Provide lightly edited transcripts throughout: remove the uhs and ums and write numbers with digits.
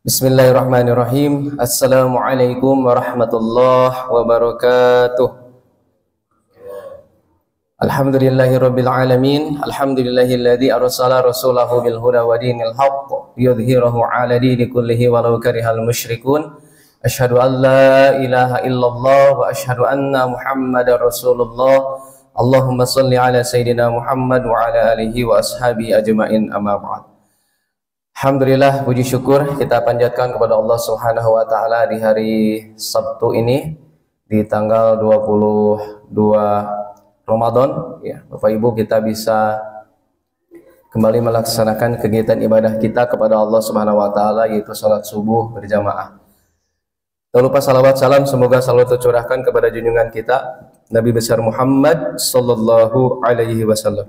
Bismillahirrahmanirrahim. Assalamualaikum warahmatullahi wabarakatuh. Alhamdulillahirabbil alamin. Alhamdulillahilladzi arsala rasulahu bil huda wa dinil haqq yudhhirahu 'ala dini kullihi walau karihal musyrikun. Asyhadu an la ilaha illallah wa asyhadu anna Muhammadar Rasulullah. Allahumma shalli ala sayyidina Muhammad wa ala alihi wa ashabi ajmain, amma ba'd. Alhamdulillah, puji syukur kita panjatkan kepada Allah Subhanahu wa taala di hari Sabtu ini di tanggal 22 Ramadan ya. Bapak Ibu, kita bisa kembali melaksanakan kegiatan ibadah kita kepada Allah Subhanahu wa taala, yaitu salat subuh berjamaah. Tak lupa salawat salam semoga selalu tercurahkan kepada junjungan kita Nabi besar Muhammad sallallahu alaihi wasallam.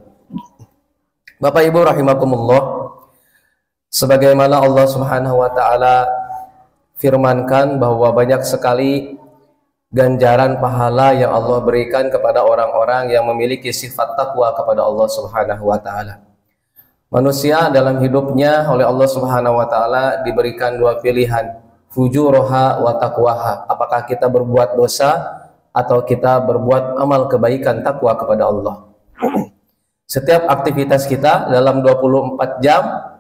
Bapak Ibu rahimakumullah, sebagaimana Allah Subhanahu wa taala firmankan bahwa banyak sekali ganjaran pahala yang Allah berikan kepada orang-orang yang memiliki sifat takwa kepada Allah Subhanahu wa taala. Manusia dalam hidupnya oleh Allah Subhanahu wa taala diberikan dua pilihan, fujuroha wa taqwaha. Apakah kita berbuat dosa atau kita berbuat amal kebaikan takwa kepada Allah. Setiap aktivitas kita dalam 24 jam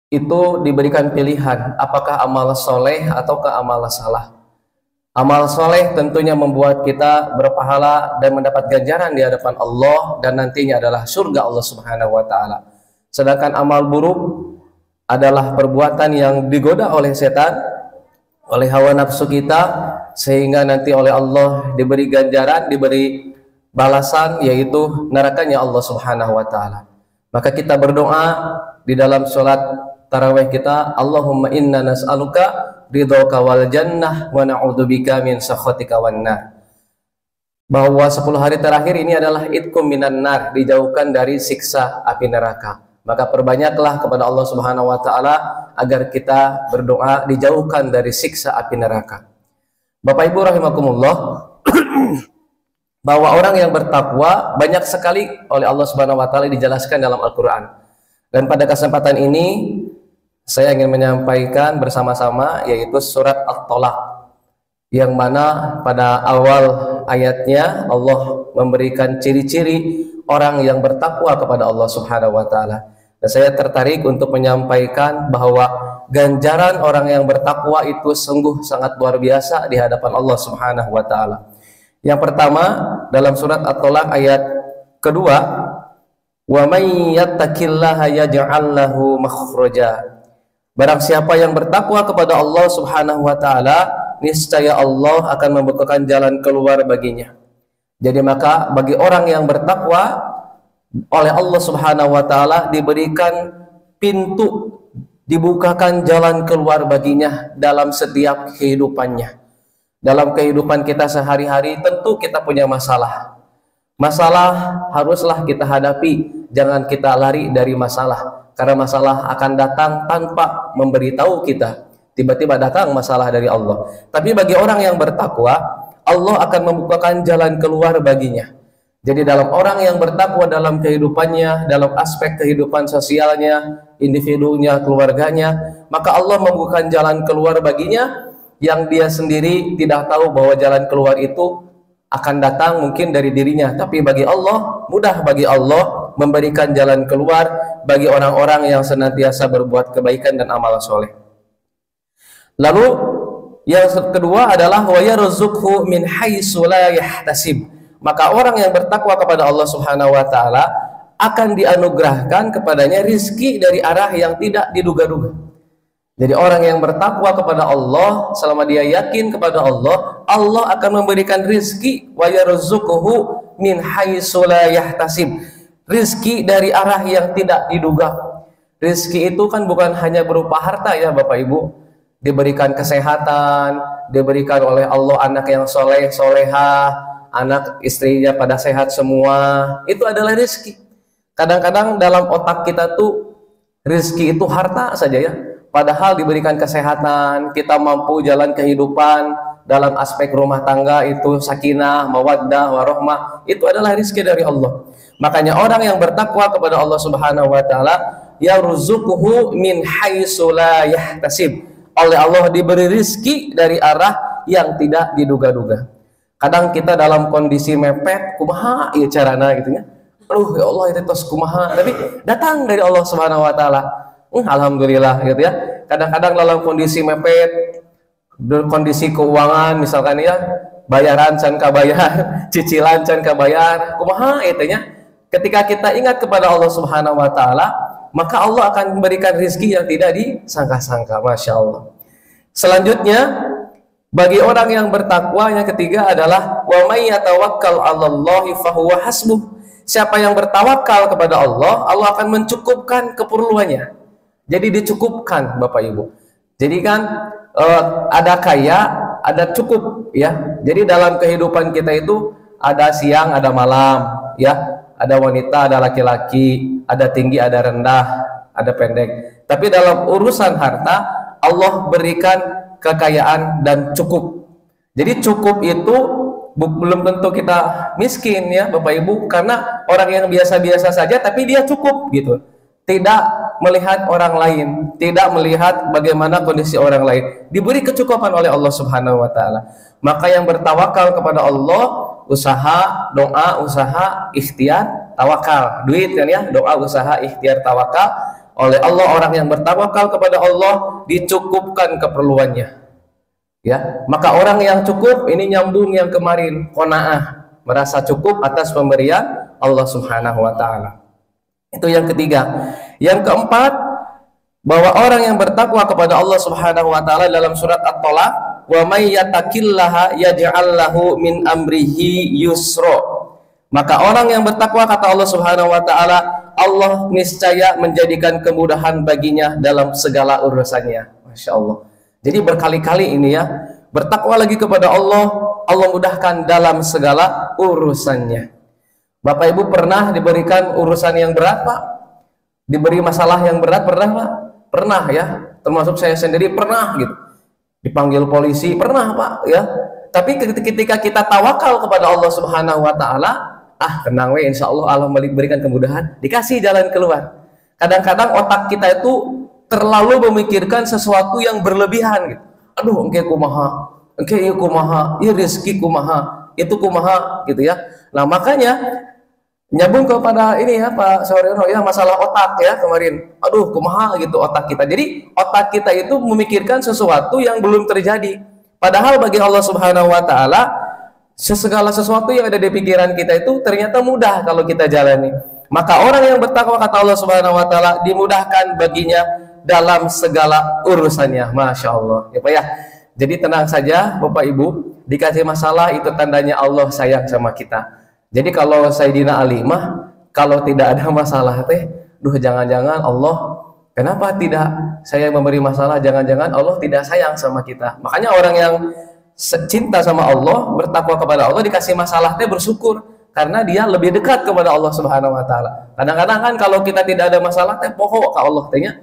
itu diberikan pilihan, apakah amal soleh ataukah amal salah. Amal soleh tentunya membuat kita berpahala dan mendapat ganjaran di hadapan Allah, dan nantinya adalah surga Allah Subhanahu wa taala. Sedangkan amal buruk adalah perbuatan yang digoda oleh setan, oleh hawa nafsu kita, sehingga nanti oleh Allah diberi ganjaran, diberi balasan, yaitu nerakanya Allah Subhanahu wa taala. Maka kita berdoa di dalam sholat tarawih kita, Allahumma inna nas'aluka ridhoka wal jannah wa na'udzubika min sakhatika wan nar. Bahwa 10 hari terakhir ini adalah idkum minan nar, dijauhkan dari siksa api neraka. Maka perbanyaklah kepada Allah Subhanahu wa taala agar kita berdoa dijauhkan dari siksa api neraka. Bapak Ibu rahimakumullah, bahwa orang yang bertakwa banyak sekali oleh Allah Subhanahu wa taala dijelaskan dalam Al-Qur'an. Dan pada kesempatan ini saya ingin menyampaikan bersama-sama yaitu surat At-Tolaq, yang mana pada awal ayatnya Allah memberikan ciri-ciri orang yang bertakwa kepada Allah Subhanahu wa taala. Dan saya tertarik untuk menyampaikan bahwa ganjaran orang yang bertakwa itu sungguh sangat luar biasa di hadapan Allah Subhanahu wa taala. Yang pertama dalam surat At-Tolaq ayat kedua, wa may yattaqillaha yaj'al lahu makhraja. Barang siapa yang bertakwa kepada Allah Subhanahu wa taala, niscaya Allah akan membukakan jalan keluar baginya. Jadi maka bagi orang yang bertakwa oleh Allah Subhanahu wa taala diberikan pintu, dibukakan jalan keluar baginya dalam setiap kehidupannya. Dalam kehidupan kita sehari-hari tentu kita punya masalah. Masalah haruslah kita hadapi, jangan kita lari dari masalah. Karena masalah akan datang tanpa memberitahu kita. Tiba-tiba datang masalah dari Allah. Tapi bagi orang yang bertakwa, Allah akan membukakan jalan keluar baginya. Jadi dalam orang yang bertakwa dalam kehidupannya, dalam aspek kehidupan sosialnya, individunya, keluarganya, maka Allah membukakan jalan keluar baginya yang dia sendiri tidak tahu bahwa jalan keluar itu akan datang mungkin dari dirinya. Tapi bagi Allah, mudah bagi Allah memberikan jalan keluar bagi orang-orang yang senantiasa berbuat kebaikan dan amal soleh. Lalu yang kedua adalah wa yarzuqhu min haitsu la yahtasib. Maka orang yang bertakwa kepada Allah Subhanahu wa taala akan dianugerahkan kepadanya rizki dari arah yang tidak diduga-duga. Jadi orang yang bertakwa kepada Allah, selama dia yakin kepada Allah, Allah akan memberikan rizki wa yarzuquhu min haitsu la yahtasib. Rizki dari arah yang tidak diduga. Rizki itu kan bukan hanya berupa harta ya Bapak Ibu. Diberikan kesehatan, diberikan oleh Allah anak yang soleh, solehah, anak istrinya pada sehat semua. Itu adalah rizki. Kadang-kadang dalam otak kita tuh rizki itu harta saja ya. Padahal diberikan kesehatan, kita mampu jalan kehidupan, dalam aspek rumah tangga itu sakinah, mawaddah, warahmah, itu adalah rizki dari Allah. Makanya orang yang bertakwa kepada Allah Subhanahu wa taala, yarzuquhu min haitsu la yahtasib. Oleh Allah diberi rizki dari arah yang tidak diduga-duga. Kadang kita dalam kondisi mepet, kumaha ieu carana gitu ya. Aduh ya Allah itu tos kumaha, tapi datang dari Allah Subhanahu wa taala. Alhamdulillah gitu ya. Kadang-kadang dalam kondisi mepet, kondisi keuangan misalkan ya, bayaran can kabayar, cicilan can kabayar, kumaha eta nya. Ketika kita ingat kepada Allah Subhanahu wa taala, maka Allah akan memberikan rezeki yang tidak disangka-sangka. Masya Allah. Selanjutnya, bagi orang yang bertakwa, yang ketiga adalah wa may yatawakkal 'alallahi fahuwa hasbuh. Siapa yang bertawakal kepada Allah, Allah akan mencukupkan keperluannya. Jadi dicukupkan, Bapak Ibu. Jadi kan ada kaya, ada cukup ya. Jadi dalam kehidupan kita itu ada siang, ada malam ya. Ada wanita, ada laki-laki, ada tinggi, ada rendah, ada pendek. Tapi dalam urusan harta, Allah berikan kekayaan dan cukup. Jadi cukup itu belum tentu kita miskin ya Bapak Ibu, karena orang yang biasa-biasa saja tapi dia cukup gitu. Tidak melihat orang lain, tidak melihat bagaimana kondisi orang lain, diberi kecukupan oleh Allah Subhanahu wa taala. Maka yang bertawakal kepada Allah, usaha, doa, usaha, ikhtiar, tawakal. Duit kan ya, doa, usaha, ikhtiar, tawakal. Oleh Allah, orang yang bertawakal kepada Allah dicukupkan keperluannya. Ya, maka orang yang cukup ini nyambung yang kemarin, qanaah, merasa cukup atas pemberian Allah Subhanahu wa taala. Itu yang ketiga. Yang keempat, bahwa orang yang bertakwa kepada Allah Subhanahu wa taala dalam surat At-Tolaq, wa may yattaqillaha yaj'al lahu min amrihi yusra. Maka orang yang bertakwa, kata Allah Subhanahu wa taala, Allah niscaya menjadikan kemudahan baginya dalam segala urusannya. Masya Allah. Jadi berkali-kali ini ya, bertakwa lagi kepada Allah, Allah mudahkan dalam segala urusannya. Bapak Ibu pernah diberikan urusan yang berat Pak? Diberi masalah yang berat pernah Pak? Pernah ya, termasuk saya sendiri pernah gitu. Dipanggil polisi pernah Pak ya. Tapi ketika kita tawakal kepada Allah Subhanahu wa taala, tenang we, insya Allah Allah memberikan kemudahan, dikasih jalan keluar. Kadang-kadang otak kita itu terlalu memikirkan sesuatu yang berlebihan gitu. Aduh, engke kumaha, engke ieu kumaha, ieu rezeki kumaha, itu kumaha gitu ya. Nah, makanya nyambung kepada ini ya Pak Sawaryono ya, masalah otak ya kemarin. Aduh, kumaha gitu otak kita. Jadi otak kita itu memikirkan sesuatu yang belum terjadi. Padahal bagi Allah Subhanahu wa taala, segala sesuatu yang ada di pikiran kita itu ternyata mudah kalau kita jalani. Maka orang yang bertakwa, kata Allah Subhanahu wa taala, dimudahkan baginya dalam segala urusannya. Masya Allah ya Pak ya. Jadi tenang saja Bapak Ibu, dikasih masalah itu tandanya Allah sayang sama kita. Jadi kalau Sayyidina Ali mah, kalau tidak ada masalah teh, jangan-jangan Allah, kenapa tidak saya memberi masalah, jangan-jangan Allah tidak sayang sama kita. Makanya orang yang cinta sama Allah, bertakwa kepada Allah, dikasih masalah teh bersyukur, karena dia lebih dekat kepada Allah Subhanahu wa taala. Kadang-kadang kan kalau kita tidak ada masalah teh poho ke Allah tehnya.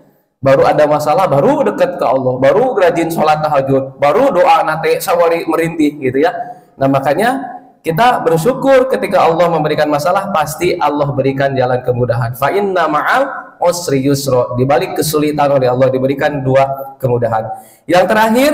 Baru ada masalah, baru dekat ke Allah, baru rajin sholat tahajud, baru doa nate sawari merintih gitu ya. Nah makanya kita bersyukur ketika Allah memberikan masalah, pasti Allah berikan jalan kemudahan. Fa inna ma'al usri yusra. Di balik kesulitan oleh Allah diberikan dua kemudahan. Yang terakhir,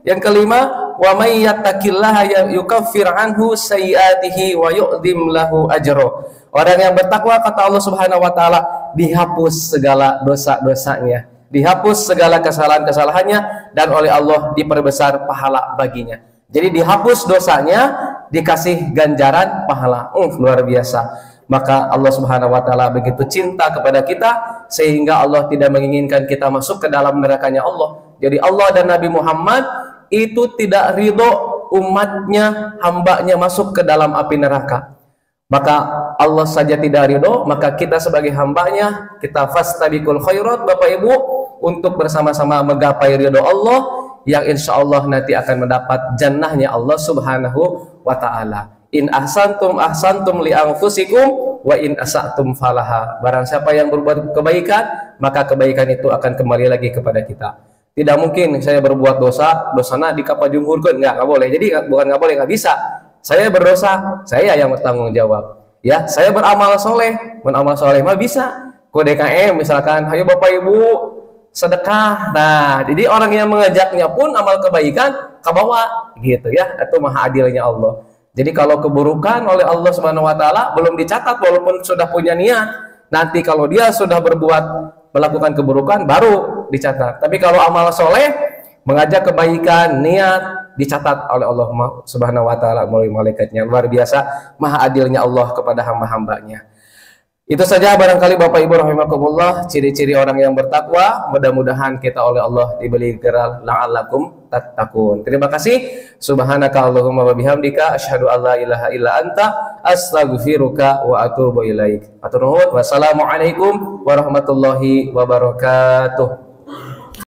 yang kelima, wa may yattaqillaha yukaffir anhu sayyi'atihi wa yu'dhim lahu ajra. Orang yang bertakwa, kata Allah Subhanahu wa taala, dihapus segala dosa-dosanya, dihapus segala kesalahan-kesalahannya, dan oleh Allah diperbesar pahala baginya. Jadi dihapus dosanya, dikasih ganjaran pahala. Luar biasa. Maka Allah Subhanahu wa taala begitu cinta kepada kita sehingga Allah tidak menginginkan kita masuk ke dalam nerakanya Allah. Jadi Allah dan Nabi Muhammad itu tidak ridho umatnya, hambanya masuk ke dalam api neraka. Maka Allah saja tidak ridho, maka kita sebagai hambanya, kita fastabiqul khairat Bapak Ibu, untuk bersama-sama menggapai ridho Allah, yang insya Allah nanti akan mendapat jannahnya Allah Subhanahu wa ta'ala. In ahsantum ahsantum li anfusikum wa in asa'tum falaha. Barang siapa yang berbuat kebaikan, maka kebaikan itu akan kembali lagi kepada kita. Tidak mungkin saya berbuat dosa, dosana dikapajungkurkeun, nggak boleh. Jadi bukan nggak boleh, nggak bisa. Saya berdosa, saya yang bertanggung jawab. Ya, saya beramal soleh, mah bisa. Kode DKM misalkan, ayo Bapak Ibu sedekah. Nah, jadi orang yang mengajaknya pun amal kebaikan ke bawah gitu ya. Itu maha adilnya Allah. Jadi kalau keburukan oleh Allah Subhanahu wa taala belum dicatat walaupun sudah punya niat. Nanti kalau dia sudah berbuat melakukan keburukan baru dicatat. Tapi kalau amal soleh, mengajak kebaikan, niat dicatat oleh Allah Subhanahu wa taala melalui malaikatnya. Luar biasa maha adilnya Allah kepada hamba-hambanya. Itu saja barangkali Bapak Ibu rahimakumullah ciri-ciri orang yang bertakwa. Mudah-mudahan kita oleh Allah diberi geral la'allakum tattaqun. Terima kasih. Subhanaka Allahumma wa bihamdika asyhadu an la ilaha illa anta astaghfiruka wa atubu ilaik. Atur nuhun. Wassalamualaikum warahmatullahi wabarakatuh.